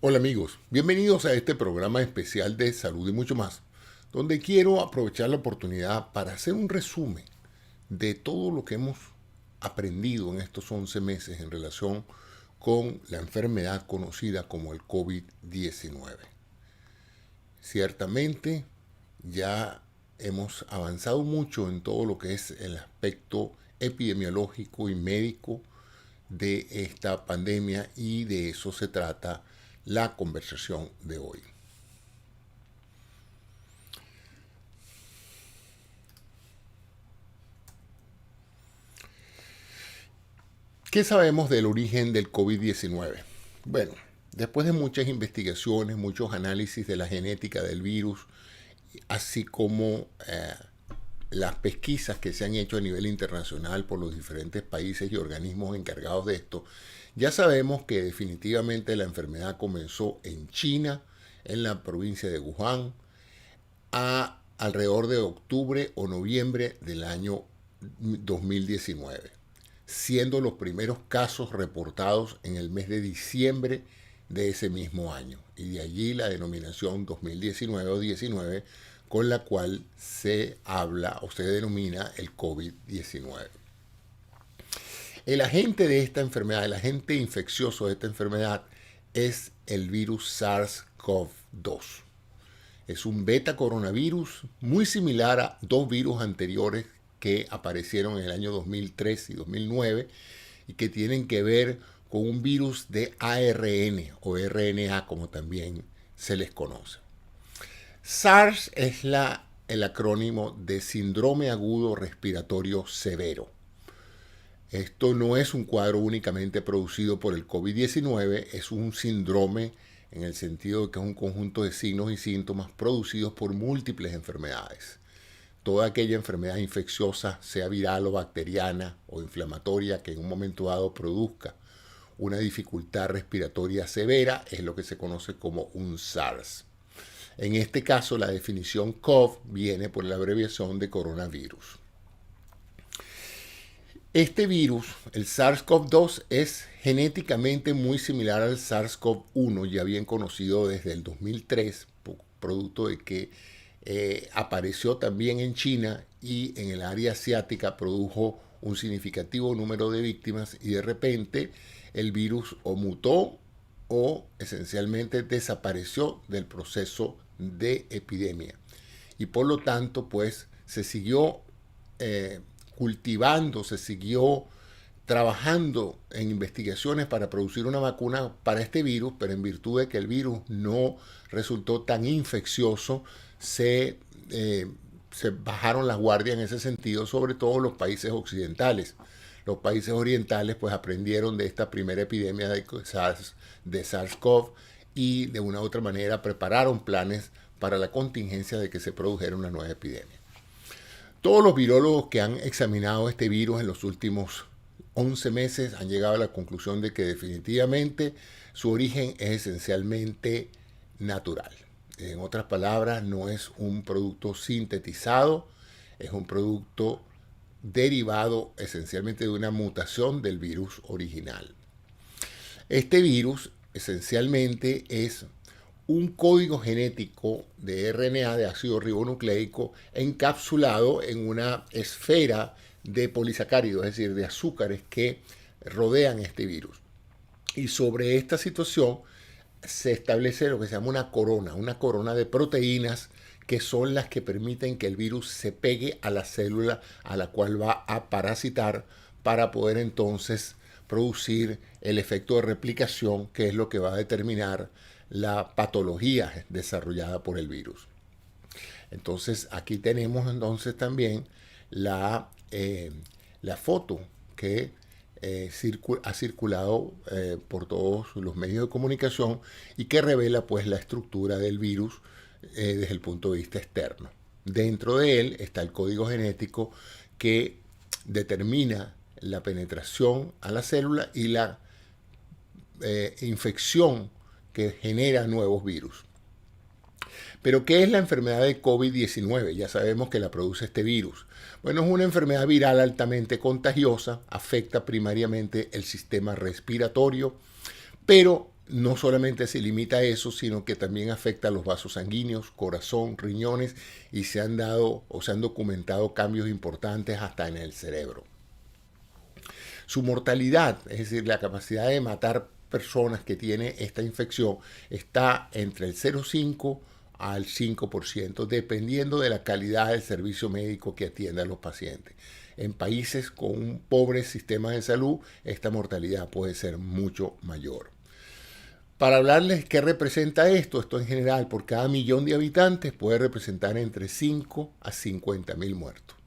Hola amigos, bienvenidos a este programa especial de salud y mucho más, donde quiero aprovechar la oportunidad para hacer un resumen de todo lo que hemos aprendido en estos 11 meses en relación con la enfermedad conocida como el COVID-19. Ciertamente ya hemos avanzado mucho en todo lo que es el aspecto epidemiológico y médico de esta pandemia y de eso se trata la conversación de hoy. ¿Qué sabemos del origen del COVID-19? Bueno, después de muchas investigaciones, muchos análisis de la genética del virus, así como las pesquisas que se han hecho a nivel internacional por los diferentes países y organismos encargados de esto, ya sabemos que definitivamente la enfermedad comenzó en China, en la provincia de Wuhan, a alrededor de octubre o noviembre del año 2019, siendo los primeros casos reportados en el mes de diciembre de ese mismo año. Y de allí la denominación 2019 o 19 con la cual se habla o se denomina el COVID-19. El agente de esta enfermedad, el agente infeccioso de esta enfermedad es el virus SARS-CoV-2. Es un beta coronavirus muy similar a dos virus anteriores que aparecieron en el año 2003 y 2009 y que tienen que ver con un virus de ARN o RNA como también se les conoce. SARS es el acrónimo de Síndrome Agudo Respiratorio Severo. Esto no es un cuadro únicamente producido por el COVID-19, es un síndrome en el sentido de que es un conjunto de signos y síntomas producidos por múltiples enfermedades. Toda aquella enfermedad infecciosa, sea viral o bacteriana o inflamatoria, que en un momento dado produzca una dificultad respiratoria severa, es lo que se conoce como un SARS. En este caso, la definición CoV viene por la abreviación de coronavirus. Este virus, el SARS-CoV-2, es genéticamente muy similar al SARS-CoV-1, ya bien conocido desde el 2003, producto de que apareció también en China y en el área asiática produjo un significativo número de víctimas y de repente el virus o mutó o esencialmente desapareció del proceso de epidemia. Y por lo tanto, pues se siguió cultivando, se siguió trabajando en investigaciones para producir una vacuna para este virus, pero en virtud de que el virus no resultó tan infeccioso, se bajaron las guardias en ese sentido, sobre todo los países occidentales. Los países orientales pues aprendieron de esta primera epidemia de SARS-CoV y de una u otra manera prepararon planes para la contingencia de que se produjera una nueva epidemia. Todos los virólogos que han examinado este virus en los últimos 11 meses han llegado a la conclusión de que definitivamente su origen es esencialmente natural. En otras palabras, no es un producto sintetizado, es un producto derivado esencialmente de una mutación del virus original. Este virus esencialmente es un código genético de RNA de ácido ribonucleico encapsulado en una esfera de polisacáridos, es decir, de azúcares que rodean este virus. Y sobre esta situación se establece lo que se llama una corona de proteínas que son las que permiten que el virus se pegue a la célula a la cual va a parasitar para poder entonces producir el efecto de replicación, que es lo que va a determinar la patología desarrollada por el virus. Entonces aquí tenemos entonces también la foto que ha circulado por todos los medios de comunicación y que revela pues la estructura del virus desde el punto de vista externo. Dentro de él está el código genético que determina la penetración a la célula y la infección que genera nuevos virus. Pero ¿qué es la enfermedad de COVID-19? Ya sabemos que la produce este virus. Bueno, es una enfermedad viral altamente contagiosa, afecta primariamente el sistema respiratorio, pero no solamente se limita a eso, sino que también afecta a los vasos sanguíneos, corazón, riñones, y se han dado o se han documentado cambios importantes hasta en el cerebro. Su mortalidad, es decir, la capacidad de matar personas que tiene esta infección, está entre el 0,5 al 5%, dependiendo de la calidad del servicio médico que atienda a los pacientes. En países con un pobre sistema de salud, esta mortalidad puede ser mucho mayor. Para hablarles qué representa esto en general, por cada millón de habitantes puede representar entre 5 a 50.000 muertos.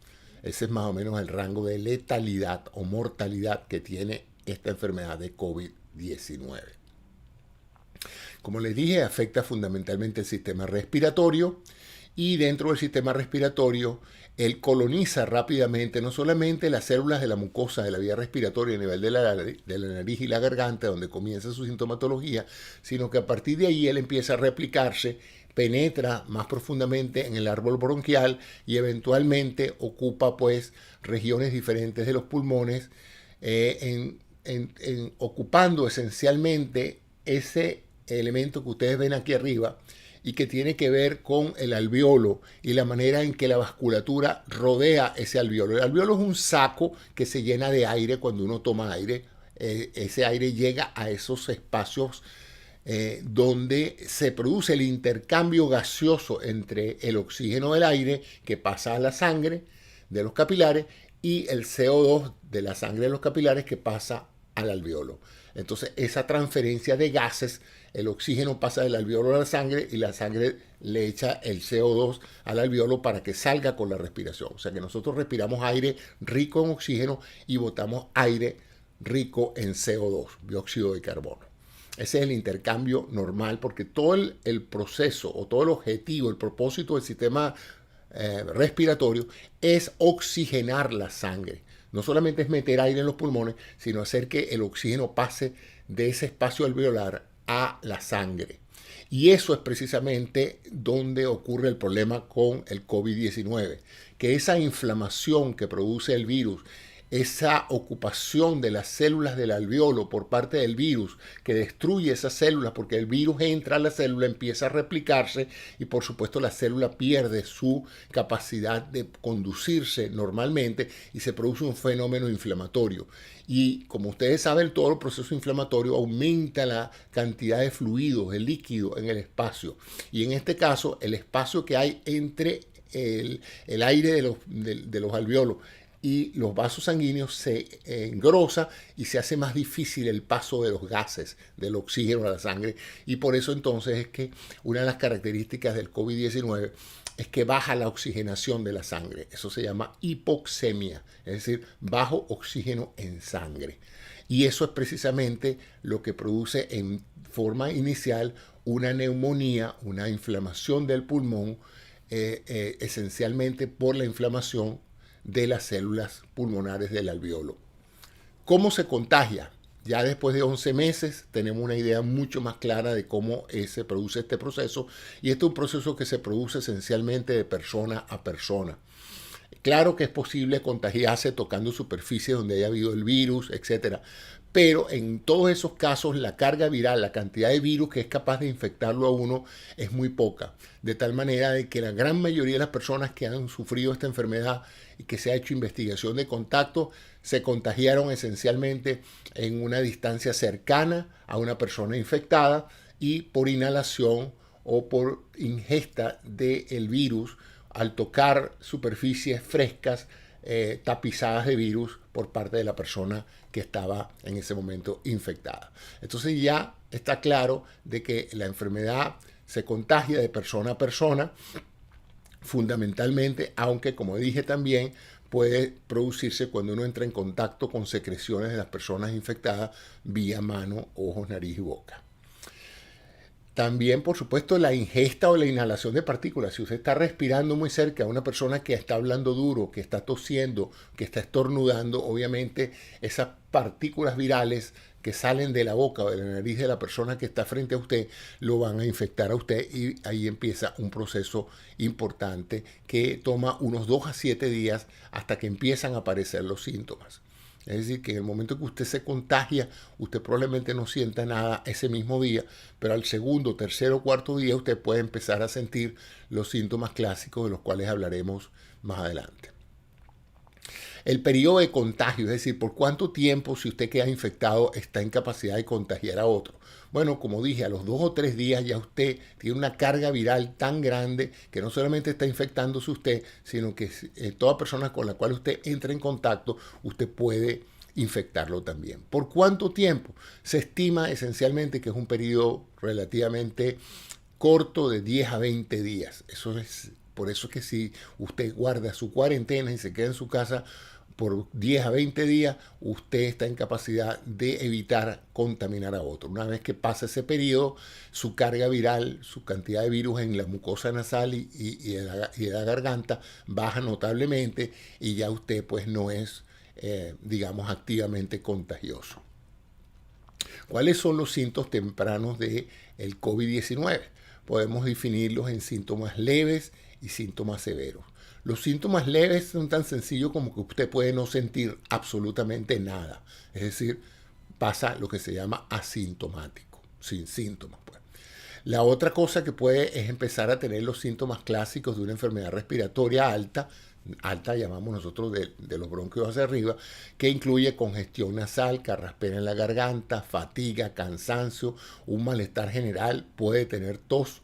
Ese es más o menos el rango de letalidad o mortalidad que tiene esta enfermedad de COVID-19. Como les dije, afecta fundamentalmente el sistema respiratorio y dentro del sistema respiratorio él coloniza rápidamente no solamente las células de la mucosa de la vía respiratoria a nivel de la nariz y la garganta, donde comienza su sintomatología, sino que a partir de ahí él empieza a replicarse, penetra más profundamente en el árbol bronquial y eventualmente ocupa pues regiones diferentes de los pulmones, ocupando esencialmente ese elemento que ustedes ven aquí arriba y que tiene que ver con el alveolo y la manera en que la vasculatura rodea ese alveolo. El alveolo es un saco que se llena de aire cuando uno toma aire. Ese aire llega a esos espacios donde se produce el intercambio gaseoso entre el oxígeno del aire que pasa a la sangre de los capilares y el CO2 de la sangre de los capilares que pasa al alveolo. Entonces, esa transferencia de gases, el oxígeno pasa del alveolo a la sangre y la sangre le echa el CO2 al alveolo para que salga con la respiración. O sea que nosotros respiramos aire rico en oxígeno y botamos aire rico en CO2, dióxido de carbono. Ese es el intercambio normal porque todo el proceso o todo el objetivo, el propósito del sistema respiratorio es oxigenar la sangre. No solamente es meter aire en los pulmones, sino hacer que el oxígeno pase de ese espacio alveolar a la sangre. Y eso es precisamente donde ocurre el problema con el COVID-19, que esa inflamación que produce el virus, esa ocupación de las células del alveolo por parte del virus que destruye esas células porque el virus entra a la célula, empieza a replicarse y por supuesto la célula pierde su capacidad de conducirse normalmente y se produce un fenómeno inflamatorio. Y como ustedes saben, todo el proceso inflamatorio aumenta la cantidad de fluidos, de líquido en el espacio. Y en este caso, el espacio que hay entre el aire de los alveolos y los vasos sanguíneos se engrosa y se hace más difícil el paso de los gases, del oxígeno a la sangre. Y por eso entonces es que una de las características del COVID-19 es que baja la oxigenación de la sangre. Eso se llama hipoxemia, es decir, bajo oxígeno en sangre. Y eso es precisamente lo que produce en forma inicial una neumonía, una inflamación del pulmón, esencialmente por la inflamación de las células pulmonares del alveolo. ¿Cómo se contagia? Ya después de 11 meses tenemos una idea mucho más clara de cómo se produce este proceso y este es un proceso que se produce esencialmente de persona a persona. Claro que es posible contagiarse tocando superficies donde haya habido el virus, etc. Pero en todos esos casos la carga viral, la cantidad de virus que es capaz de infectarlo a uno es muy poca. De tal manera de que la gran mayoría de las personas que han sufrido esta enfermedad y que se ha hecho investigación de contacto se contagiaron esencialmente en una distancia cercana a una persona infectada y por inhalación o por ingesta del virus al tocar superficies frescas tapizadas de virus por parte de la persona que estaba en ese momento infectada. Entonces ya está claro de que la enfermedad se contagia de persona a persona, fundamentalmente, aunque como dije también, puede producirse cuando uno entra en contacto con secreciones de las personas infectadas vía mano, ojos, nariz y boca. También, por supuesto, la ingesta o la inhalación de partículas. Si usted está respirando muy cerca a una persona que está hablando duro, que está tosiendo, que está estornudando, obviamente esas partículas virales que salen de la boca o de la nariz de la persona que está frente a usted lo van a infectar a usted y ahí empieza un proceso importante que toma unos 2 a 7 días hasta que empiezan a aparecer los síntomas. Es decir, que en el momento que usted se contagia, usted probablemente no sienta nada ese mismo día, pero al segundo, tercero o cuarto día usted puede empezar a sentir los síntomas clásicos de los cuales hablaremos más adelante. El periodo de contagio, es decir, por cuánto tiempo, si usted queda infectado, está en capacidad de contagiar a otro. Bueno, como dije, a los 2 o 3 días ya usted tiene una carga viral tan grande que no solamente está infectándose usted, sino que toda persona con la cual usted entra en contacto, usted puede infectarlo también. ¿Por cuánto tiempo? Se estima esencialmente que es un periodo relativamente corto de 10 a 20 días. Por eso es que si usted guarda su cuarentena y se queda en su casa por 10 a 20 días, usted está en capacidad de evitar contaminar a otro. Una vez que pasa ese periodo, su carga viral, su cantidad de virus en la mucosa nasal y en la garganta baja notablemente y ya usted pues no es, digamos, activamente contagioso. ¿Cuáles son los síntomas tempranos del COVID-19? Podemos definirlos en síntomas leves y síntomas severos. Los síntomas leves son tan sencillos como que usted puede no sentir absolutamente nada. Es decir, pasa lo que se llama asintomático, sin síntomas. Pues. La otra cosa que puede es empezar a tener los síntomas clásicos de una enfermedad respiratoria alta llamamos nosotros de los bronquios hacia arriba, que incluye congestión nasal, carraspera en la garganta, fatiga, cansancio, un malestar general, puede tener tos.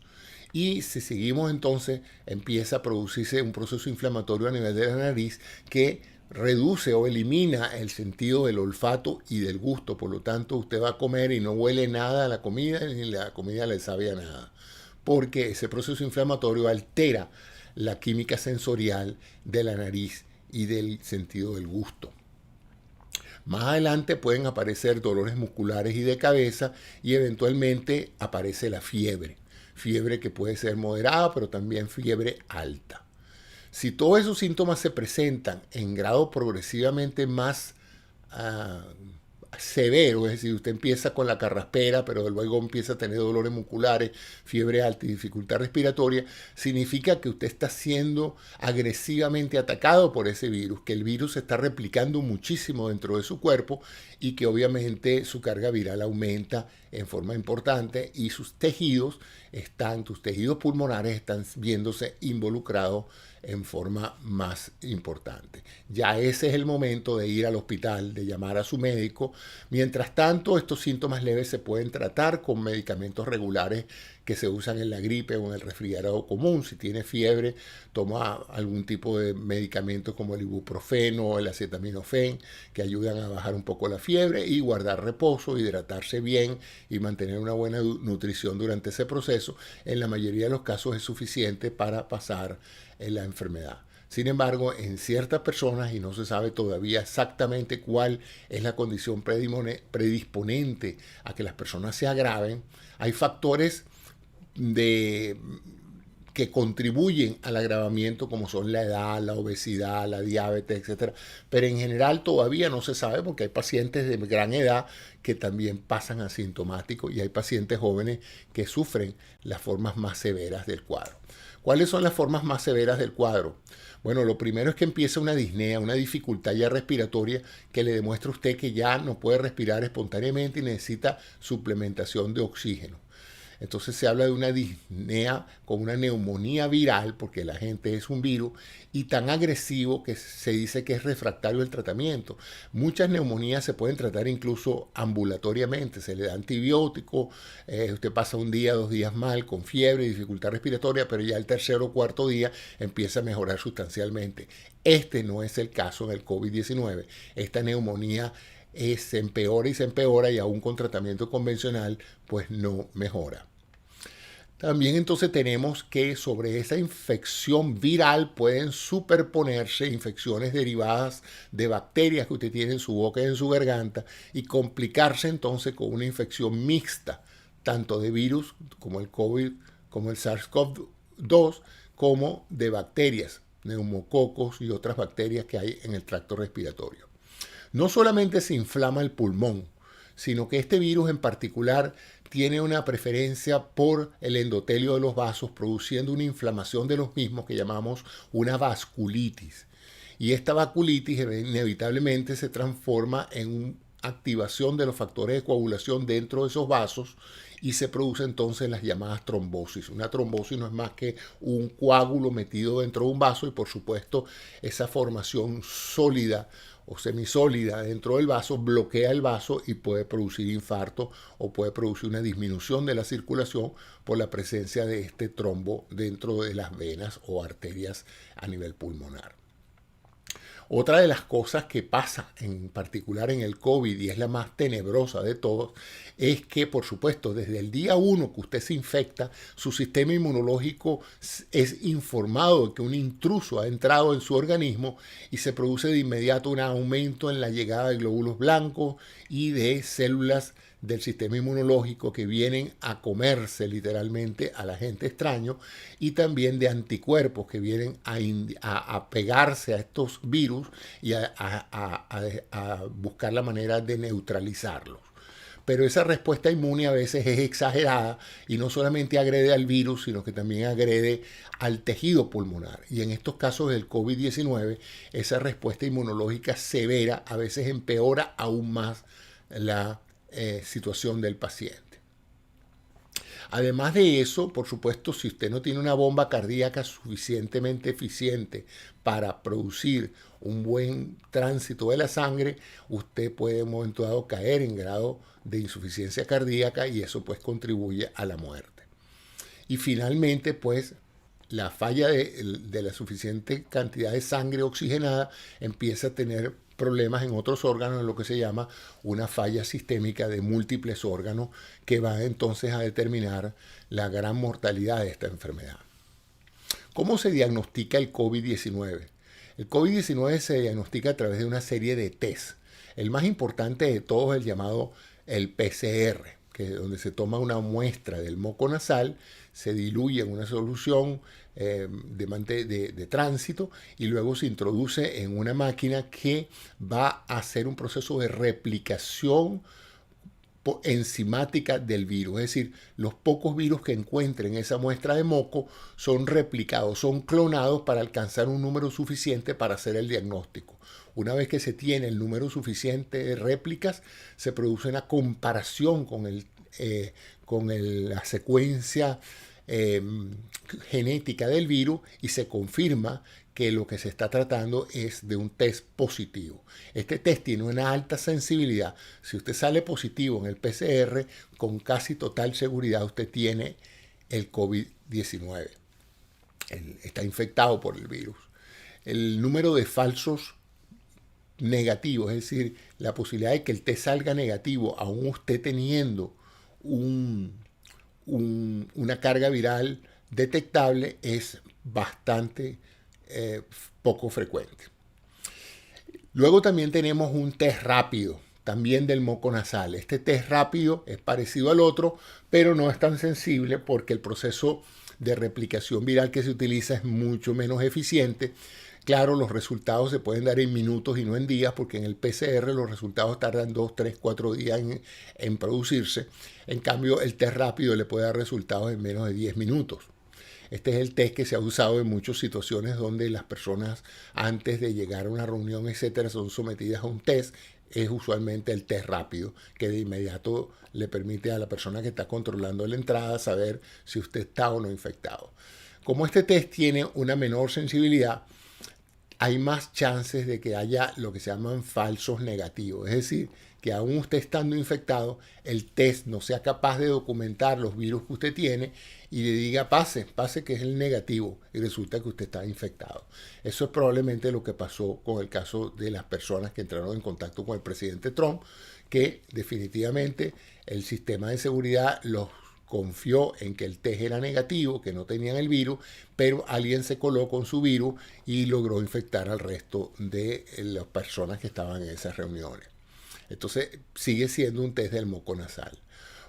Y si seguimos entonces, empieza a producirse un proceso inflamatorio a nivel de la nariz que reduce o elimina el sentido del olfato y del gusto. Por lo tanto, usted va a comer y no huele nada a la comida, ni la comida le sabe a nada. Porque ese proceso inflamatorio altera la química sensorial de la nariz y del sentido del gusto. Más adelante pueden aparecer dolores musculares y de cabeza y eventualmente aparece la fiebre. Fiebre que puede ser moderada, pero también fiebre alta. Si todos esos síntomas se presentan en grado progresivamente más severo, es decir, usted empieza con la carraspera, pero luego empieza a tener dolores musculares, fiebre alta y dificultad respiratoria, significa que usted está siendo agresivamente atacado por ese virus, que el virus se está replicando muchísimo dentro de su cuerpo y que obviamente su carga viral aumenta en forma importante y sus tejidos pulmonares están viéndose involucrados en forma más importante. Ya ese es el momento de ir al hospital, de llamar a su médico. Mientras tanto, estos síntomas leves se pueden tratar con medicamentos regulares que se usan en la gripe o en el resfriado común. Si tiene fiebre, toma algún tipo de medicamentos como el ibuprofeno o el acetaminofén que ayudan a bajar un poco la fiebre y guardar reposo, hidratarse bien y mantener una buena nutrición durante ese proceso. En la mayoría de los casos es suficiente para pasar la enfermedad. Sin embargo, en ciertas personas, y no se sabe todavía exactamente cuál es la condición predisponente a que las personas se agraven, hay factores que contribuyen al agravamiento como son la edad, la obesidad, la diabetes, etc. Pero en general todavía no se sabe porque hay pacientes de gran edad que también pasan asintomáticos y hay pacientes jóvenes que sufren las formas más severas del cuadro. ¿Cuáles son las formas más severas del cuadro? Bueno, lo primero es que empieza una disnea, una dificultad ya respiratoria que le demuestra a usted que ya no puede respirar espontáneamente y necesita suplementación de oxígeno. Entonces se habla de una disnea con una neumonía viral, porque el agente es un virus, y tan agresivo que se dice que es refractario al tratamiento. Muchas neumonías se pueden tratar incluso ambulatoriamente, se le da antibiótico, usted pasa un día, 2 días mal, con fiebre y dificultad respiratoria, pero ya el tercer o cuarto día empieza a mejorar sustancialmente. Este no es el caso del COVID-19. Esta neumonía se empeora y aún con tratamiento convencional pues no mejora. También entonces tenemos que sobre esa infección viral pueden superponerse infecciones derivadas de bacterias que usted tiene en su boca y en su garganta y complicarse entonces con una infección mixta, tanto de virus como el COVID, como el SARS-CoV-2, como de bacterias, neumococos y otras bacterias que hay en el tracto respiratorio. No solamente se inflama el pulmón, sino que este virus en particular tiene una preferencia por el endotelio de los vasos, produciendo una inflamación de los mismos que llamamos una vasculitis. Y esta vasculitis inevitablemente se transforma en una activación de los factores de coagulación dentro de esos vasos y se produce entonces las llamadas trombosis. Una trombosis no es más que un coágulo metido dentro de un vaso y por supuesto esa formación sólida o semisólida dentro del vaso bloquea el vaso y puede producir infarto o puede producir una disminución de la circulación por la presencia de este trombo dentro de las venas o arterias a nivel pulmonar. Otra de las cosas que pasa en particular en el COVID y es la más tenebrosa de todos es que, por supuesto, desde el día 1 que usted se infecta, su sistema inmunológico es informado de que un intruso ha entrado en su organismo y se produce de inmediato un aumento en la llegada de glóbulos blancos y de células del sistema inmunológico que vienen a comerse literalmente al agente extraño y también de anticuerpos que vienen a pegarse a estos virus y a buscar la manera de neutralizarlos. Pero esa respuesta inmune a veces es exagerada y no solamente agrede al virus, sino que también agrede al tejido pulmonar. Y en estos casos del COVID-19, esa respuesta inmunológica severa a veces empeora aún más la situación del paciente. Además de eso, por supuesto, si usted no tiene una bomba cardíaca suficientemente eficiente para producir un buen tránsito de la sangre, usted puede en un momento dado caer en grado de insuficiencia cardíaca y eso pues contribuye a la muerte. Y finalmente, pues, la falla de la suficiente cantidad de sangre oxigenada empieza a tener problemas en otros órganos, en lo que se llama una falla sistémica de múltiples órganos que va entonces a determinar la gran mortalidad de esta enfermedad. ¿Cómo se diagnostica el COVID-19? El COVID-19 se diagnostica a través de una serie de test. El más importante de todos es el llamado el PCR, que es donde se toma una muestra del moco nasal, se diluye en una solución de tránsito y luego se introduce en una máquina que va a hacer un proceso de replicación enzimática del virus. Es decir, los pocos virus que encuentren esa muestra de moco son replicados, son clonados para alcanzar un número suficiente para hacer el diagnóstico. Una vez que se tiene el número suficiente de réplicas, se produce una comparación con la secuencia genética del virus y se confirma que lo que se está tratando es de un test positivo. Este test tiene una alta sensibilidad. Si usted sale positivo en el PCR, con casi total seguridad usted tiene el COVID-19. Está infectado por el virus. El número de falsos negativos, es decir, la posibilidad de que el test salga negativo, aún usted teniendo una carga viral detectable, es bastante poco frecuente. Luego también tenemos un test rápido, también del moco nasal. Este test rápido es parecido al otro, pero no es tan sensible porque el proceso de replicación viral que se utiliza es mucho menos eficiente. Claro, los resultados se pueden dar en minutos y no en días, porque en el PCR los resultados tardan 2, 3, 4 días en producirse. En cambio, el test rápido le puede dar resultados en menos de 10 minutos. Este es el test que se ha usado en muchas situaciones donde las personas antes de llegar a una reunión, etcétera, son sometidas a un test. Es usualmente el test rápido, que de inmediato le permite a la persona que está controlando la entrada saber si usted está o no infectado. Como este test tiene una menor sensibilidad, hay más chances de que haya lo que se llaman falsos negativos. Es decir, que aún usted estando infectado, el test no sea capaz de documentar los virus que usted tiene y le diga pase que es el negativo y resulta que usted está infectado. Eso es probablemente lo que pasó con el caso de las personas que entraron en contacto con el presidente Trump, que definitivamente el sistema de seguridad los confió en que el test era negativo, que no tenían el virus, pero alguien se coló con su virus y logró infectar al resto de las personas que estaban en esas reuniones. Entonces sigue siendo un test del moco nasal.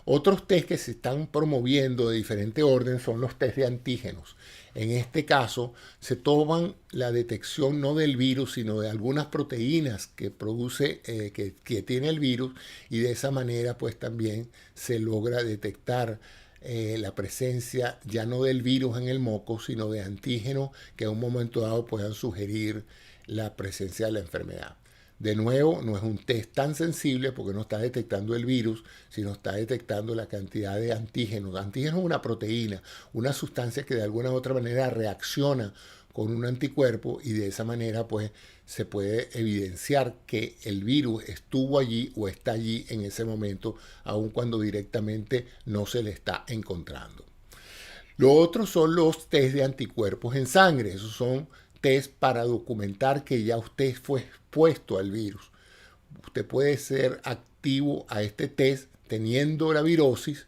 Otros test que se están promoviendo de diferente orden son los test de antígenos. En este caso se toman la detección no del virus, sino de algunas proteínas que produce, que tiene el virus, y de esa manera pues también se logra detectar la presencia ya no del virus en el moco, sino de antígenos que en un momento dado puedan sugerir la presencia de la enfermedad. De nuevo, no es un test tan sensible porque no está detectando el virus, sino está detectando la cantidad de antígenos. Antígeno es una proteína, una sustancia que de alguna u otra manera reacciona con un anticuerpo y de esa manera pues se puede evidenciar que el virus estuvo allí o está allí en ese momento, aun cuando directamente no se le está encontrando. Lo otro son los test de anticuerpos en sangre. Esos son test para documentar que ya usted fue expuesto al virus. Usted puede ser activo a este test teniendo la virosis,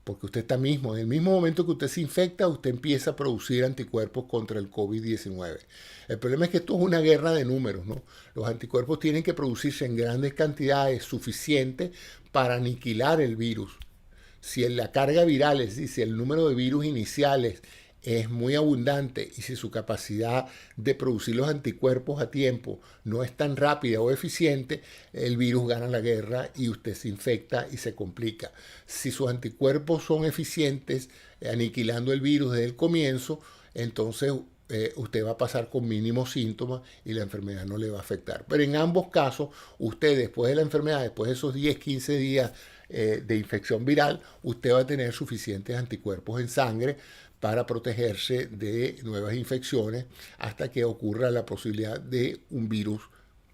porque usted está mismo, en el mismo momento que usted se infecta, usted empieza a producir anticuerpos contra el COVID-19. El problema es que esto es una guerra de números, ¿no? Los anticuerpos tienen que producirse en grandes cantidades suficientes para aniquilar el virus. Si la carga viral, es decir, si el número de virus iniciales es muy abundante y si su capacidad de producir los anticuerpos a tiempo no es tan rápida o eficiente, el virus gana la guerra y usted se infecta y se complica. Si sus anticuerpos son eficientes aniquilando el virus desde el comienzo, entonces usted va a pasar con mínimos síntomas y la enfermedad no le va a afectar. Pero en ambos casos, usted después de la enfermedad, después de esos 10, 15 días de infección viral, usted va a tener suficientes anticuerpos en sangre para protegerse de nuevas infecciones hasta que ocurra la posibilidad de un virus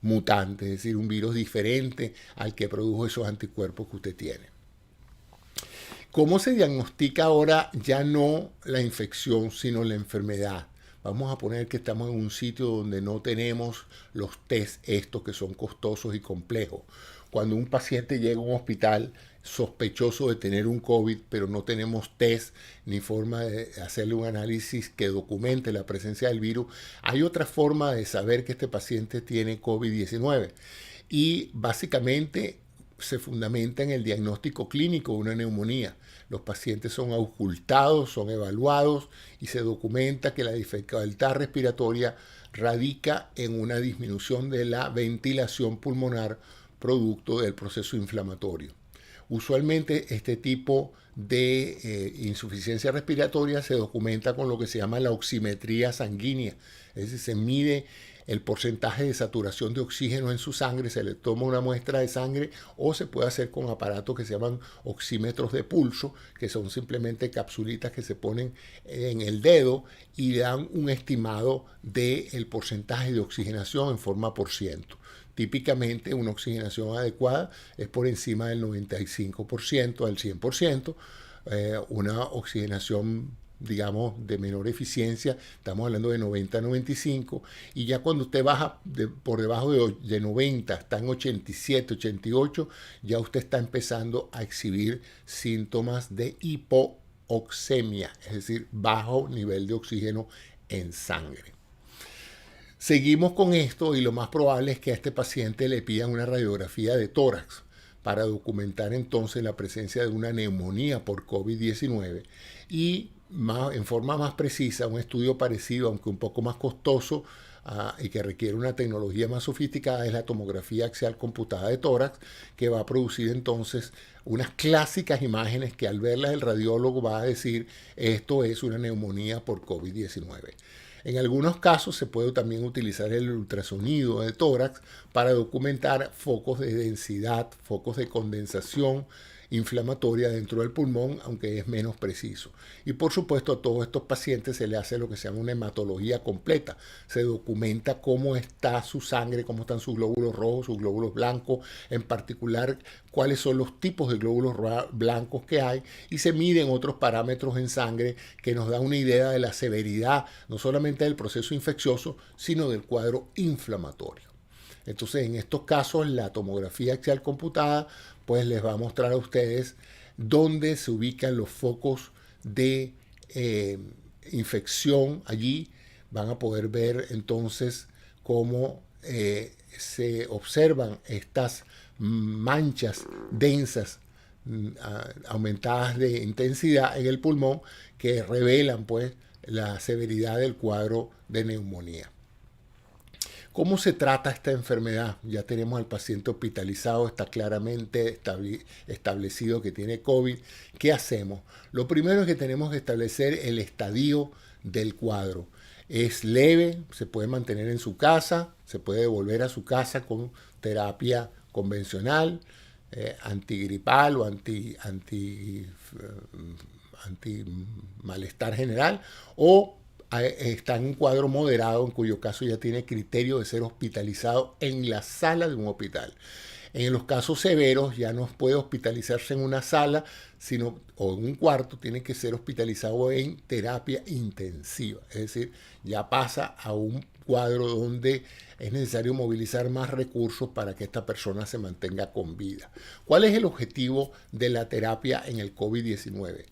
mutante, es decir, un virus diferente al que produjo esos anticuerpos que usted tiene. ¿Cómo se diagnostica ahora ya no la infección, sino la enfermedad? Vamos a poner que estamos en un sitio donde no tenemos los test estos que son costosos y complejos. Cuando un paciente llega a un hospital sospechoso de tener un COVID, pero no tenemos test ni forma de hacerle un análisis que documente la presencia del virus, hay otra forma de saber que este paciente tiene COVID-19. Y básicamente se fundamenta en el diagnóstico clínico de una neumonía. Los pacientes son auscultados, son evaluados y se documenta que la dificultad respiratoria radica en una disminución de la ventilación pulmonar producto del proceso inflamatorio. Usualmente este tipo de insuficiencia respiratoria se documenta con lo que se llama la oximetría sanguínea, es decir, se mide el porcentaje de saturación de oxígeno en su sangre, se le toma una muestra de sangre o se puede hacer con aparatos que se llaman oxímetros de pulso, que son simplemente capsulitas que se ponen en el dedo y dan un estimado del porcentaje de oxigenación en forma por ciento. Típicamente una oxigenación adecuada es por encima del 95%, al 100%. Una oxigenación, digamos, de menor eficiencia, estamos hablando de 90-95, y ya cuando usted baja por debajo de 90, está en 87, 88, ya usted está empezando a exhibir síntomas de hipoxemia, es decir, bajo nivel de oxígeno en sangre. Seguimos con esto y lo más probable es que a este paciente le pidan una radiografía de tórax para documentar entonces la presencia de una neumonía por COVID-19 y en forma más precisa un estudio parecido, aunque un poco más costoso y que requiere una tecnología más sofisticada, es la tomografía axial computada de tórax, que va a producir entonces unas clásicas imágenes que al verlas el radiólogo va a decir esto es una neumonía por COVID-19. En algunos casos se puede también utilizar el ultrasonido de tórax para documentar focos de densidad, focos de condensación inflamatoria dentro del pulmón, aunque es menos preciso. Y por supuesto a todos estos pacientes se le hace lo que se llama una hematología completa. Se documenta cómo está su sangre, cómo están sus glóbulos rojos, sus glóbulos blancos, en particular cuáles son los tipos de glóbulos blancos que hay, y se miden otros parámetros en sangre que nos da una idea de la severidad, no solamente del proceso infeccioso, sino del cuadro inflamatorio. Entonces, en estos casos, la tomografía axial computada pues les va a mostrar a ustedes dónde se ubican los focos de infección allí. Van a poder ver entonces cómo se observan estas manchas densas aumentadas de intensidad en el pulmón que revelan pues la severidad del cuadro de neumonía. ¿Cómo se trata esta enfermedad? Ya tenemos al paciente hospitalizado, está claramente establecido que tiene COVID. ¿Qué hacemos? Lo primero es que tenemos que establecer el estadio del cuadro. Es leve, se puede mantener en su casa, se puede volver a su casa con terapia convencional, antigripal o anti malestar general, o está en un cuadro moderado, en cuyo caso ya tiene criterio de ser hospitalizado en la sala de un hospital. En los casos severos ya no puede hospitalizarse en una sala o en un cuarto, tiene que ser hospitalizado en terapia intensiva. Es decir, ya pasa a un cuadro donde es necesario movilizar más recursos para que esta persona se mantenga con vida. ¿Cuál es el objetivo de la terapia en el COVID-19?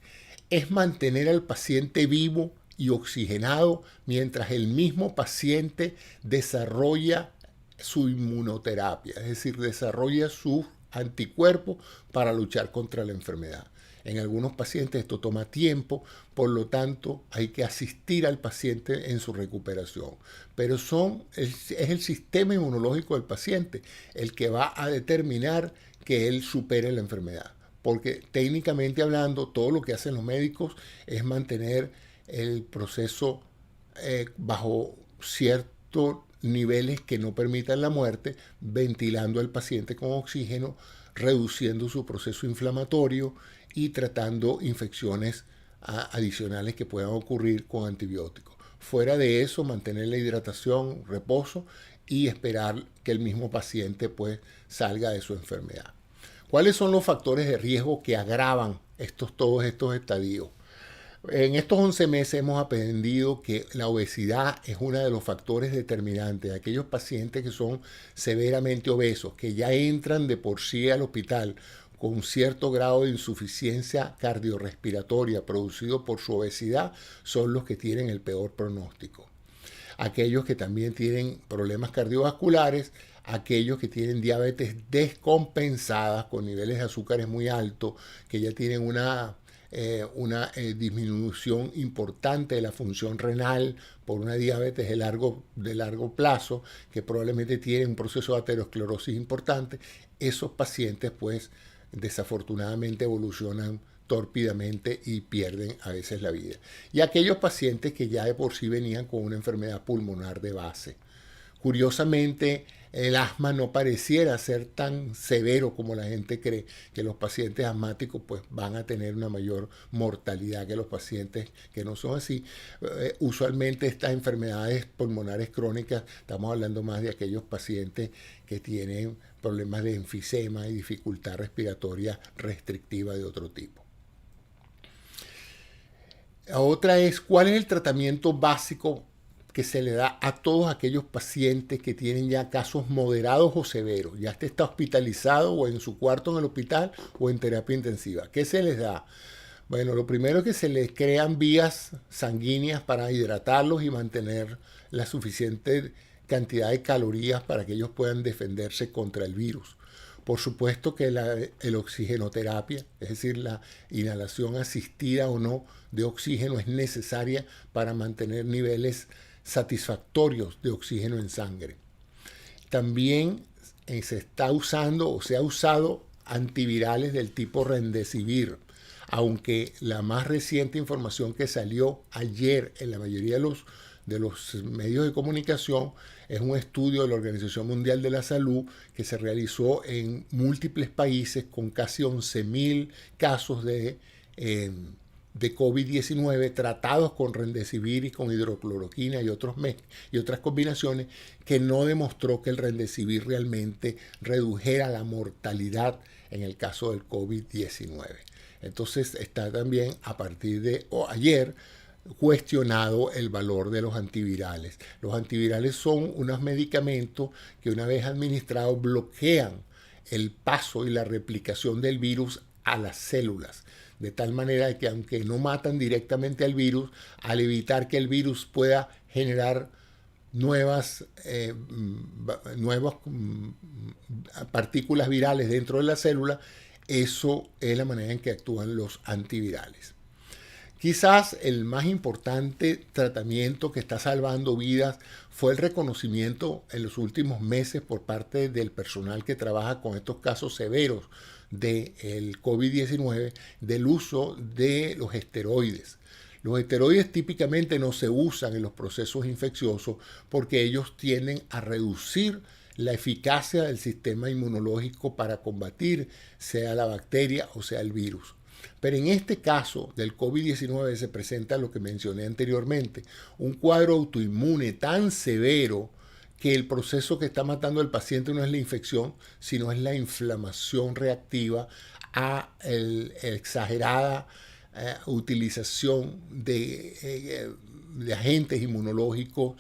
Es mantener al paciente vivo y oxigenado mientras el mismo paciente desarrolla su inmunoterapia, es decir, desarrolla sus anticuerpos para luchar contra la enfermedad. En algunos pacientes esto toma tiempo, por lo tanto hay que asistir al paciente en su recuperación. Pero es el sistema inmunológico del paciente el que va a determinar que él supere la enfermedad. Porque técnicamente hablando, todo lo que hacen los médicos es mantener el proceso bajo ciertos niveles que no permitan la muerte, ventilando al paciente con oxígeno, reduciendo su proceso inflamatorio y tratando infecciones adicionales que puedan ocurrir con antibióticos. Fuera de eso, mantener la hidratación, reposo y esperar que el mismo paciente pues salga de su enfermedad. ¿Cuáles son los factores de riesgo que agravan todos estos estadios? En estos 11 meses hemos aprendido que la obesidad es uno de los factores determinantes. Aquellos pacientes que son severamente obesos, que ya entran de por sí al hospital con cierto grado de insuficiencia cardiorrespiratoria producido por su obesidad, son los que tienen el peor pronóstico. Aquellos que también tienen problemas cardiovasculares, aquellos que tienen diabetes descompensada con niveles de azúcares muy altos, que ya tienen una disminución importante de la función renal por una diabetes de largo plazo, que probablemente tienen un proceso de aterosclerosis importante. Esos pacientes pues desafortunadamente evolucionan tórpidamente y pierden a veces la vida. Y aquellos pacientes que ya de por sí venían con una enfermedad pulmonar de base. Curiosamente, el asma no pareciera ser tan severo como la gente cree, que los pacientes asmáticos pues, van a tener una mayor mortalidad que los pacientes que no son así. Usualmente estas enfermedades pulmonares crónicas, estamos hablando más de aquellos pacientes que tienen problemas de enfisema y dificultad respiratoria restrictiva de otro tipo. La otra es, ¿cuál es el tratamiento básico que se le da a todos aquellos pacientes que tienen ya casos moderados o severos? Ya está hospitalizado o en su cuarto en el hospital o en terapia intensiva. ¿Qué se les da? Bueno, lo primero es que se les crean vías sanguíneas para hidratarlos y mantener la suficiente cantidad de calorías para que ellos puedan defenderse contra el virus. Por supuesto que el oxigenoterapia, es decir, la inhalación asistida o no de oxígeno, es necesaria para mantener niveles satisfactorios de oxígeno en sangre. También se está usando o se ha usado antivirales del tipo Remdesivir, aunque la más reciente información que salió ayer en la mayoría de los medios de comunicación es un estudio de la Organización Mundial de la Salud que se realizó en múltiples países con casi 11.000 casos de COVID-19 tratados con Remdesivir y con hidrocloroquina y otras combinaciones, que no demostró que el Remdesivir realmente redujera la mortalidad en el caso del COVID-19. Entonces está también a partir de ayer cuestionado el valor de los antivirales. Los antivirales son unos medicamentos que una vez administrados bloquean el paso y la replicación del virus a las células, de tal manera que aunque no matan directamente al virus, al evitar que el virus pueda generar nuevas partículas virales dentro de la célula, eso es la manera en que actúan los antivirales. Quizás el más importante tratamiento que está salvando vidas fue el reconocimiento en los últimos meses por parte del personal que trabaja con estos casos severos del COVID-19 del uso de los esteroides. Los esteroides típicamente no se usan en los procesos infecciosos porque ellos tienden a reducir la eficacia del sistema inmunológico para combatir sea la bacteria o sea el virus. Pero en este caso del COVID-19 se presenta lo que mencioné anteriormente, un cuadro autoinmune tan severo que el proceso que está matando al paciente no es la infección, sino es la inflamación reactiva a la exagerada utilización de agentes inmunológicos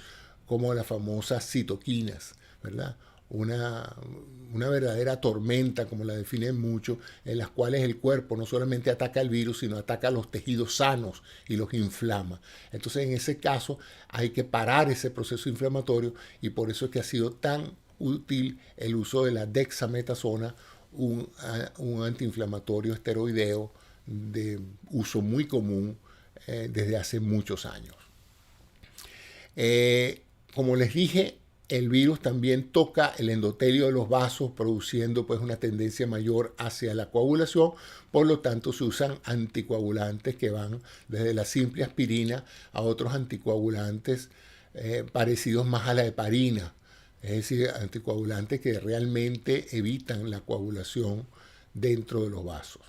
como las famosas citoquinas, ¿verdad? Una verdadera tormenta, como la definen muchos, en las cuales el cuerpo no solamente ataca el virus, sino ataca los tejidos sanos y los inflama. Entonces, en ese caso, hay que parar ese proceso inflamatorio y por eso es que ha sido tan útil el uso de la dexametasona, un antiinflamatorio esteroideo de uso muy común desde hace muchos años. Como les dije, el virus también toca el endotelio de los vasos, produciendo pues una tendencia mayor hacia la coagulación. Por lo tanto, se usan anticoagulantes que van desde la simple aspirina a otros anticoagulantes parecidos más a la heparina. Es decir, anticoagulantes que realmente evitan la coagulación dentro de los vasos.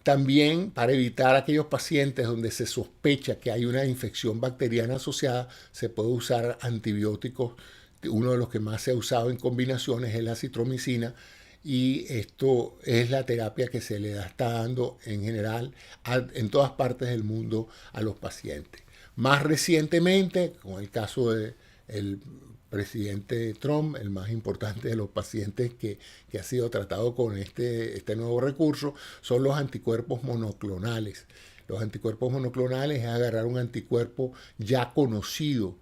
También para evitar aquellos pacientes donde se sospecha que hay una infección bacteriana asociada, se puede usar antibióticos. Uno de los que más se ha usado en combinaciones es la acitromicina y esto es la terapia que se le está dando en general en todas partes del mundo a los pacientes. Más recientemente, con el caso del presidente Trump, el más importante de los pacientes que ha sido tratado con este nuevo recurso, son los anticuerpos monoclonales. Los anticuerpos monoclonales es agarrar un anticuerpo ya conocido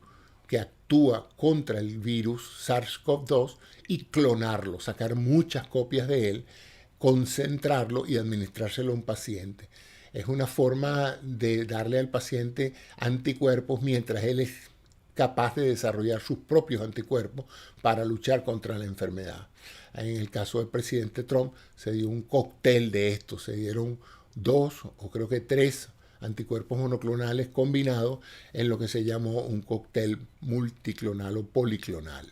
que actúa contra el virus SARS-CoV-2 y clonarlo, sacar muchas copias de él, concentrarlo y administrárselo a un paciente. Es una forma de darle al paciente anticuerpos mientras él es capaz de desarrollar sus propios anticuerpos para luchar contra la enfermedad. En el caso del presidente Trump se dio un cóctel de esto, se dieron 2 o creo que 3 anticuerpos monoclonales combinados en lo que se llamó un cóctel multiclonal o policlonal.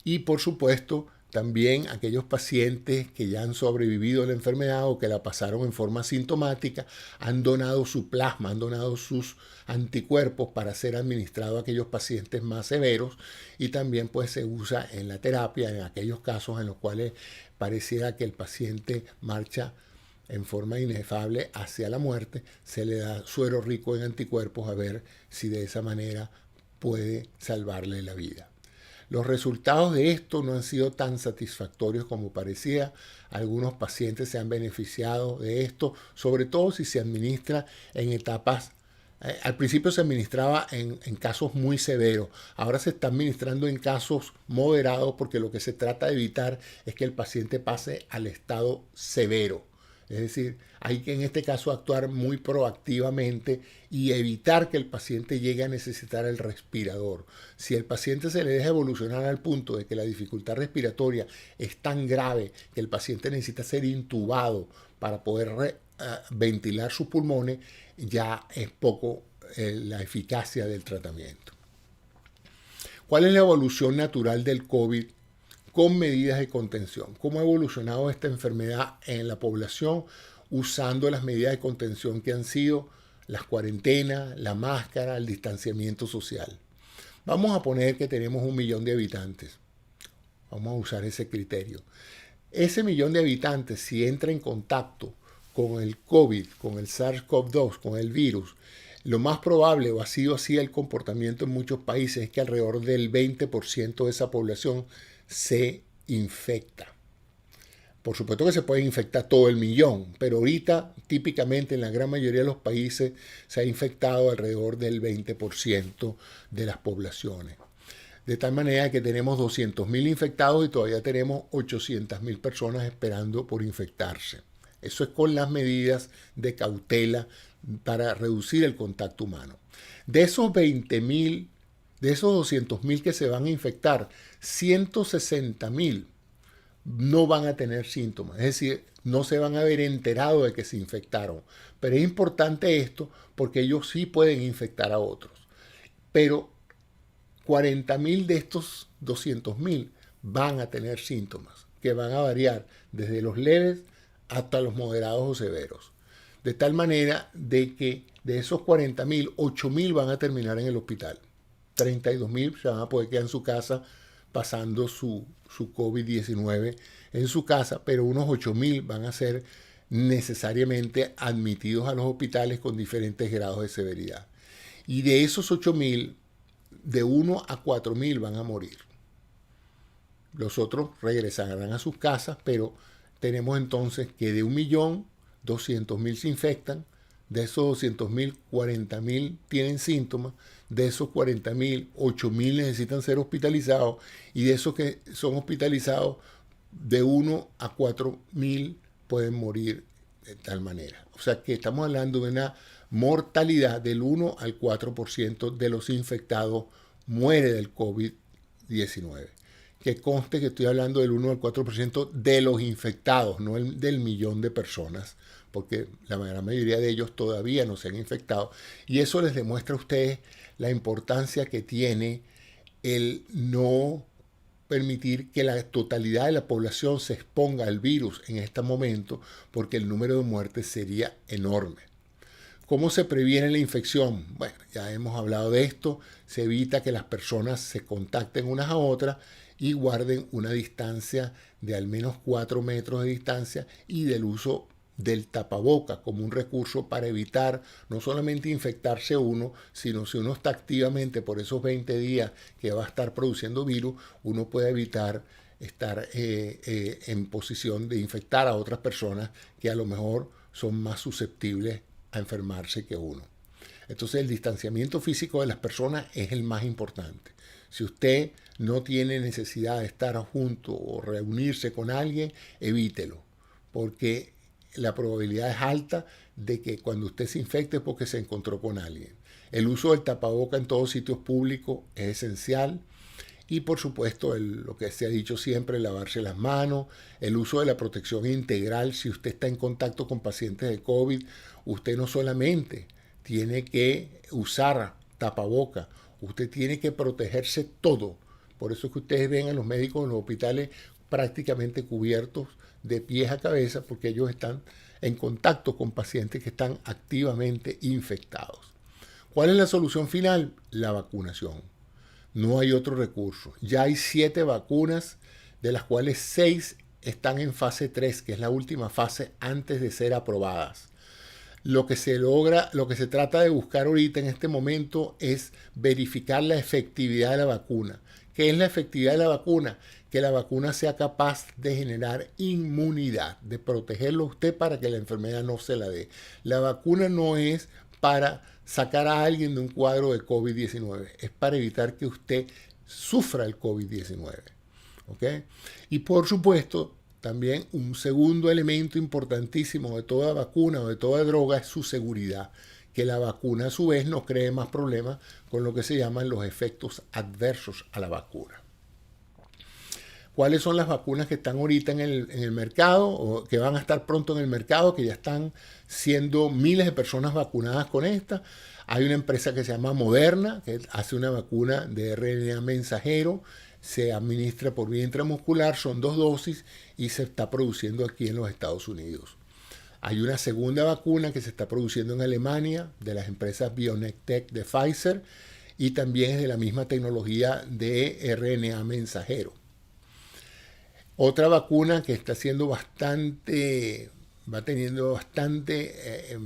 Y por supuesto, también aquellos pacientes que ya han sobrevivido a la enfermedad o que la pasaron en forma sintomática han donado su plasma, han donado sus anticuerpos para ser administrado a aquellos pacientes más severos y también pues se usa en la terapia en aquellos casos en los cuales pareciera que el paciente marcha en forma inefable hacia la muerte, se le da suero rico en anticuerpos a ver si de esa manera puede salvarle la vida. Los resultados de esto no han sido tan satisfactorios como parecía. Algunos pacientes se han beneficiado de esto, sobre todo si se administra en etapas. Al principio se administraba en casos muy severos. Ahora se está administrando en casos moderados porque lo que se trata de evitar es que el paciente pase al estado severo. Es decir, hay que en este caso actuar muy proactivamente y evitar que el paciente llegue a necesitar el respirador. Si el paciente se le deja evolucionar al punto de que la dificultad respiratoria es tan grave que el paciente necesita ser intubado para poder ventilar sus pulmones, ya es poco la eficacia del tratamiento. ¿Cuál es la evolución natural del COVID con medidas de contención? ¿Cómo ha evolucionado esta enfermedad en la población usando las medidas de contención que han sido las cuarentenas, la máscara, el distanciamiento social? Vamos a poner que tenemos 1 millón de habitantes. Vamos a usar ese criterio. Ese millón de habitantes, si entra en contacto con el COVID, con el SARS-CoV-2, con el virus, lo más probable, o ha sido así el comportamiento en muchos países, es que alrededor del 20% de esa población se infecta. Por supuesto que se puede infectar todo el millón, pero ahorita típicamente en la gran mayoría de los países se ha infectado alrededor del 20% de las poblaciones. De tal manera que tenemos 200.000 infectados y todavía tenemos 800.000 personas esperando por infectarse. Eso es con las medidas de cautela para reducir el contacto humano. De esos 20.000, de esos 200.000 que se van a infectar, 160.000 no van a tener síntomas, es decir, no se van a haber enterado de que se infectaron. Pero es importante esto porque ellos sí pueden infectar a otros. Pero 40.000 de estos 200.000 van a tener síntomas que van a variar desde los leves hasta los moderados o severos. De tal manera de que de esos 40.000, 8.000 van a terminar en el hospital. 32.000 se van a poder quedar en su casa pasando su COVID-19 en su casa, pero unos 8.000 van a ser necesariamente admitidos a los hospitales con diferentes grados de severidad. Y de esos 8.000, de 1 a 4.000 van a morir. Los otros regresarán a sus casas, pero tenemos entonces que de 1.200.000 se infectan, de esos 200.000, 40.000 tienen síntomas, de esos 40.000, 8.000 necesitan ser hospitalizados, y de esos que son hospitalizados, de 1 a 4.000 pueden morir de tal manera. O sea que estamos hablando de una mortalidad del 1 al 4% de los infectados muere del COVID-19. Que conste que estoy hablando del 1 al 4% de los infectados, no del millón de personas, porque la gran mayoría de ellos todavía no se han infectado. Y eso les demuestra a ustedes la importancia que tiene el no permitir que la totalidad de la población se exponga al virus en este momento, porque el número de muertes sería enorme. ¿Cómo se previene la infección? Bueno, ya hemos hablado de esto. Se evita que las personas se contacten unas a otras y guarden una distancia de al menos 4 metros de distancia y del uso del tapaboca como un recurso para evitar no solamente infectarse uno, sino si uno está activamente por esos 20 días que va a estar produciendo virus, uno puede evitar estar en posición de infectar a otras personas que a lo mejor son más susceptibles a enfermarse que uno. Entonces el distanciamiento físico de las personas es el más importante. Si usted no tiene necesidad de estar junto o reunirse con alguien, evítelo, porque la probabilidad es alta de que cuando usted se infecte es porque se encontró con alguien. El uso del tapaboca en todos sitios públicos es esencial. Y por supuesto, lo que se ha dicho siempre, lavarse las manos, el uso de la protección integral. Si usted está en contacto con pacientes de COVID, usted no solamente tiene que usar tapaboca, usted tiene que protegerse todo. Por eso es que ustedes ven a los médicos en los hospitales prácticamente cubiertos de pies a cabeza, porque ellos están en contacto con pacientes que están activamente infectados. ¿Cuál es la solución final? La vacunación. No hay otro recurso. Ya hay 7 vacunas, de las cuales 6 están en fase 3, que es la última fase antes de ser aprobadas. Lo que se trata de buscar ahorita en este momento es verificar la efectividad de la vacuna. ¿Qué es la efectividad de la vacuna? Que la vacuna sea capaz de generar inmunidad, de protegerlo a usted para que la enfermedad no se la dé. La vacuna no es para sacar a alguien de un cuadro de COVID-19, es para evitar que usted sufra el COVID-19. ¿Ok? Y por supuesto, también un segundo elemento importantísimo de toda vacuna o de toda droga es su seguridad, que la vacuna a su vez no cree más problemas con lo que se llaman los efectos adversos a la vacuna. ¿Cuáles son las vacunas que están ahorita en el mercado o que van a estar pronto en el mercado, que ya están siendo miles de personas vacunadas con esta? Hay una empresa que se llama Moderna, que hace una vacuna de RNA mensajero, se administra por vía intramuscular, son 2 dosis y se está produciendo aquí en los Estados Unidos. Hay una segunda vacuna que se está produciendo en Alemania, de las empresas BioNTech de Pfizer, y también es de la misma tecnología de RNA mensajero. Otra vacuna que está siendo va teniendo bastante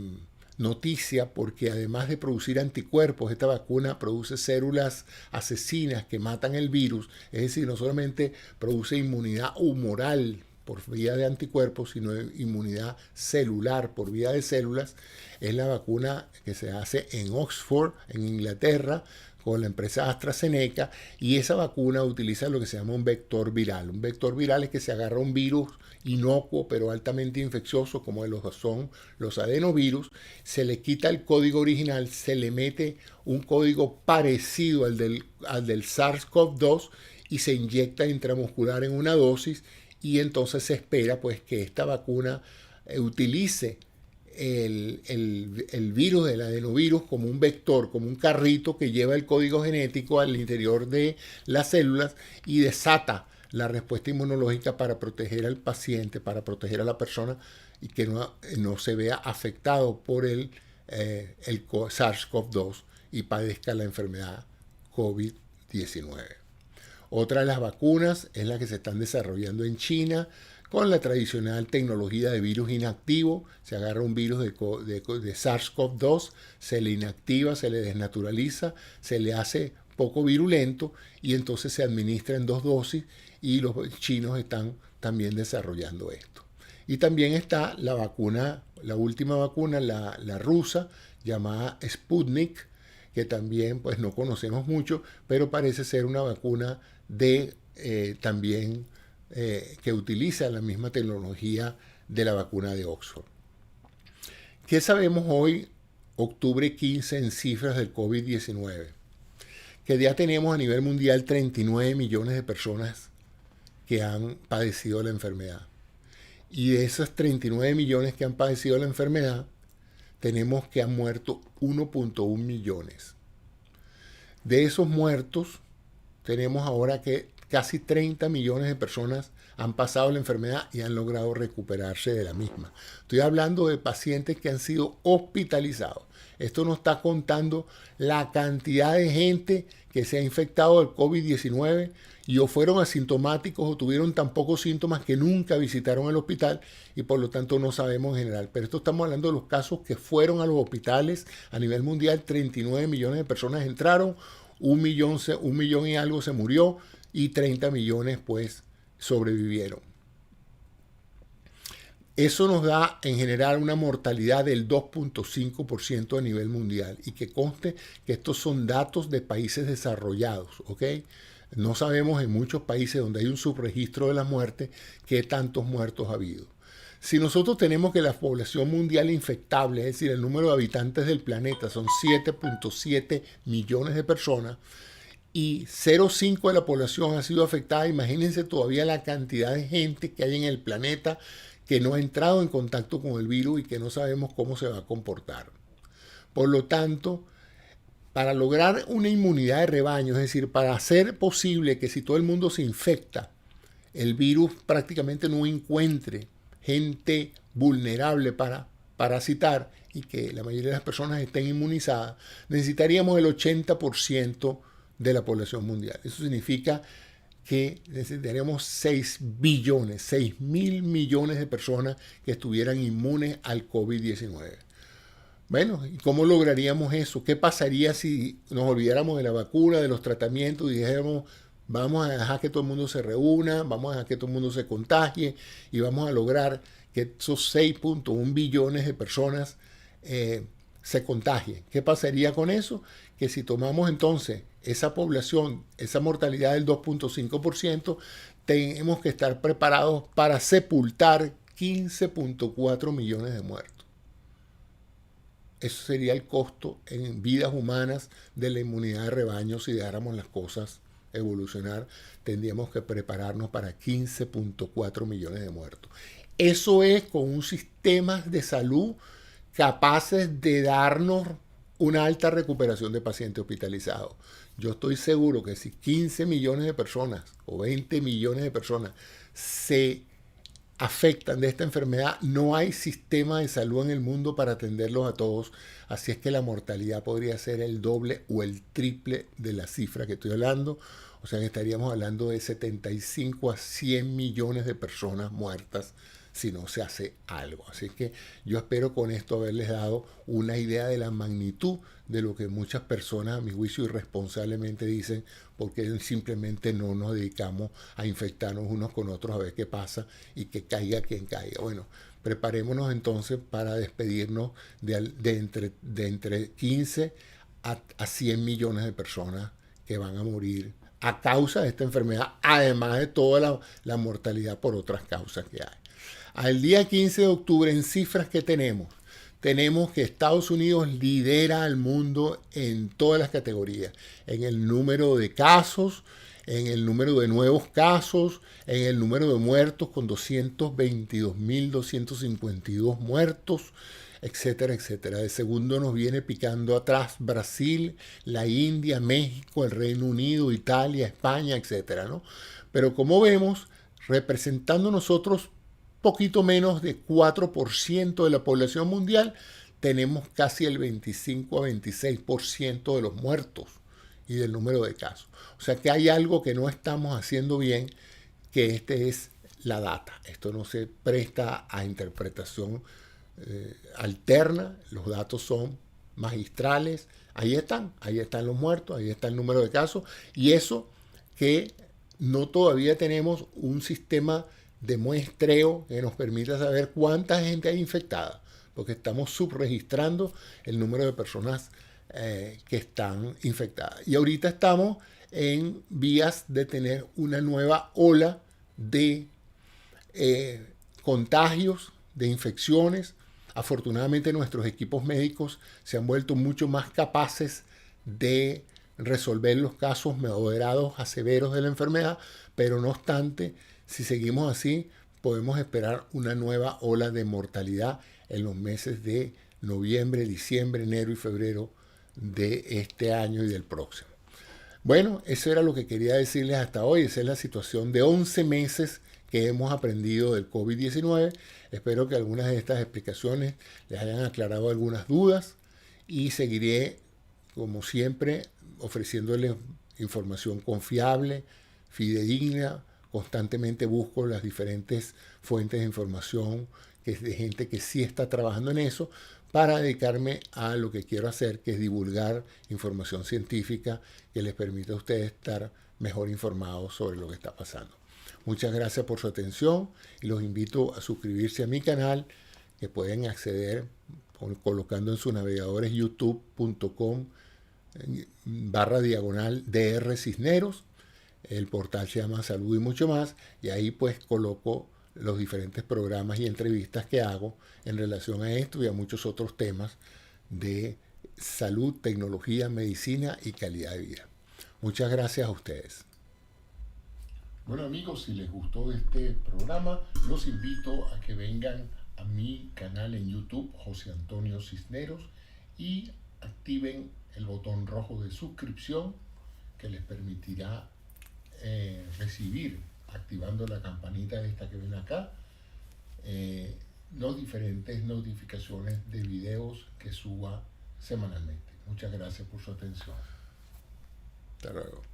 noticia, porque además de producir anticuerpos, esta vacuna produce células asesinas que matan el virus, es decir, no solamente produce inmunidad humoral por vía de anticuerpos, sino inmunidad celular por vía de células. Es la vacuna que se hace en Oxford, en Inglaterra, con la empresa AstraZeneca, y esa vacuna utiliza lo que se llama un vector viral. Un vector viral es que se agarra un virus inocuo pero altamente infeccioso, como son los adenovirus, se le quita el código original, se le mete un código parecido al del SARS-CoV-2 y se inyecta intramuscular en una dosis, y entonces se espera pues que esta vacuna utilice el virus del adenovirus como un vector, como un carrito que lleva el código genético al interior de las células y desata la respuesta inmunológica para proteger al paciente, para proteger a la persona y que no se vea afectado por el SARS-CoV-2 y padezca la enfermedad COVID-19. Otra de las vacunas es la que se están desarrollando en China con la tradicional tecnología de virus inactivo. Se agarra un virus de SARS-CoV-2, se le inactiva, se le desnaturaliza, se le hace poco virulento y entonces se administra en 2 dosis y los chinos están también desarrollando esto. Y también está la vacuna, la última vacuna, la rusa, llamada Sputnik, que también pues no conocemos mucho, pero parece ser una vacuna de también que utiliza la misma tecnología de la vacuna de Oxford. ¿Qué sabemos hoy, octubre 15, en cifras del COVID-19? Que ya tenemos a nivel mundial 39 millones de personas que han padecido la enfermedad. Y de esas 39 millones que han padecido la enfermedad, tenemos que han muerto 1.1 millones. De esos muertos, tenemos ahora que casi 30 millones de personas han pasado la enfermedad y han logrado recuperarse de la misma. Estoy hablando de pacientes que han sido hospitalizados. Esto nos está contando la cantidad de gente que se ha infectado del COVID-19 y o fueron asintomáticos o tuvieron tan pocos síntomas que nunca visitaron el hospital y por lo tanto no sabemos en general. Pero esto estamos hablando de los casos que fueron a los hospitales a nivel mundial. 39 millones de personas entraron, 1 millón y algo se murió y 30 millones pues sobrevivieron. Eso nos da en general una mortalidad del 2.5% a nivel mundial y que conste que estos son datos de países desarrollados, ¿ok? No sabemos en muchos países donde hay un subregistro de la muerte qué tantos muertos ha habido. Si nosotros tenemos que la población mundial infectable, es decir, el número de habitantes del planeta son 7.7 millones de personas y 0.5 de la población ha sido afectada, imagínense todavía la cantidad de gente que hay en el planeta que no ha entrado en contacto con el virus y que no sabemos cómo se va a comportar. Por lo tanto, para lograr una inmunidad de rebaño, es decir, para hacer posible que si todo el mundo se infecta, el virus prácticamente no encuentre gente vulnerable para parasitar y que la mayoría de las personas estén inmunizadas, necesitaríamos el 80% de la población mundial. Eso significa que necesitaríamos 6 mil millones de personas que estuvieran inmunes al COVID-19. Bueno, ¿y cómo lograríamos eso? ¿Qué pasaría si nos olvidáramos de la vacuna, de los tratamientos y dijéramos, vamos a dejar que todo el mundo se reúna, vamos a dejar que todo el mundo se contagie y vamos a lograr que esos 6.1 billones de personas se contagien? ¿Qué pasaría con eso? Que si tomamos entonces esa población, esa mortalidad del 2.5%, tenemos que estar preparados para sepultar 15.4 millones de muertos. Eso sería el costo en vidas humanas de la inmunidad de rebaño si dejáramos las cosas evolucionar. Tendríamos que prepararnos para 15.4 millones de muertos. Eso es con un sistema de salud capaces de darnos una alta recuperación de pacientes hospitalizados. Yo estoy seguro que si 15 millones de personas o 20 millones de personas se afectan de esta enfermedad, no hay sistema de salud en el mundo para atenderlos a todos. Así es que la mortalidad podría ser el doble o el triple de la cifra que estoy hablando. O sea que estaríamos hablando de 75 a 100 millones de personas muertas si no se hace algo. Así que yo espero con esto haberles dado una idea de la magnitud de lo que muchas personas, a mi juicio, irresponsablemente dicen, porque simplemente no nos dedicamos a infectarnos unos con otros a ver qué pasa y que caiga quien caiga. Bueno, preparémonos entonces para despedirnos de entre 15 a 100 millones de personas que van a morir a causa de esta enfermedad, además de toda la mortalidad por otras causas que hay. Al día 15 de octubre, en cifras que tenemos que Estados Unidos lidera al mundo en todas las categorías, en el número de casos, en el número de nuevos casos, en el número de muertos con 222.252 muertos, etcétera, etcétera. De segundo nos viene picando atrás Brasil, la India, México, el Reino Unido, Italia, España, etcétera, ¿no? Pero como vemos, representando nosotros poquito menos de 4% de la población mundial, tenemos casi el 25 a 26% de los muertos y del número de casos. O sea que hay algo que no estamos haciendo bien, que este es la data. Esto no se presta a interpretación alterna, los datos son magistrales, ahí están los muertos, ahí está el número de casos, y eso que no todavía tenemos un sistema de muestreo que nos permita saber cuánta gente hay infectada, porque estamos subregistrando el número de personas que están infectadas. Y ahorita estamos en vías de tener una nueva ola de contagios, de infecciones. Afortunadamente nuestros equipos médicos se han vuelto mucho más capaces de resolver los casos moderados a severos de la enfermedad, pero no obstante, si seguimos así, podemos esperar una nueva ola de mortalidad en los meses de noviembre, diciembre, enero y febrero de este año y del próximo. Bueno, eso era lo que quería decirles hasta hoy. Esa es la situación de 11 meses que hemos aprendido del COVID-19. Espero que algunas de estas explicaciones les hayan aclarado algunas dudas y seguiré, como siempre, ofreciéndoles información confiable, fidedigna. Constantemente busco las diferentes fuentes de información que es de gente que sí está trabajando en eso para dedicarme a lo que quiero hacer, que es divulgar información científica que les permita a ustedes estar mejor informados sobre lo que está pasando. Muchas gracias por su atención y los invito a suscribirse a mi canal, que pueden acceder colocando en sus navegadores youtube.com//Dr. Cisneros. El portal se llama Salud y Mucho Más, y ahí pues coloco los diferentes programas y entrevistas que hago en relación a esto y a muchos otros temas de salud, tecnología, medicina y calidad de vida. Muchas gracias a ustedes. Bueno amigos, si les gustó este programa, los invito a que vengan a mi canal en YouTube, José Antonio Cisneros, y activen el botón rojo de suscripción que les permitirá recibir, activando la campanita esta que ven acá, las diferentes notificaciones de videos que suba semanalmente. Muchas gracias por su atención. Hasta luego.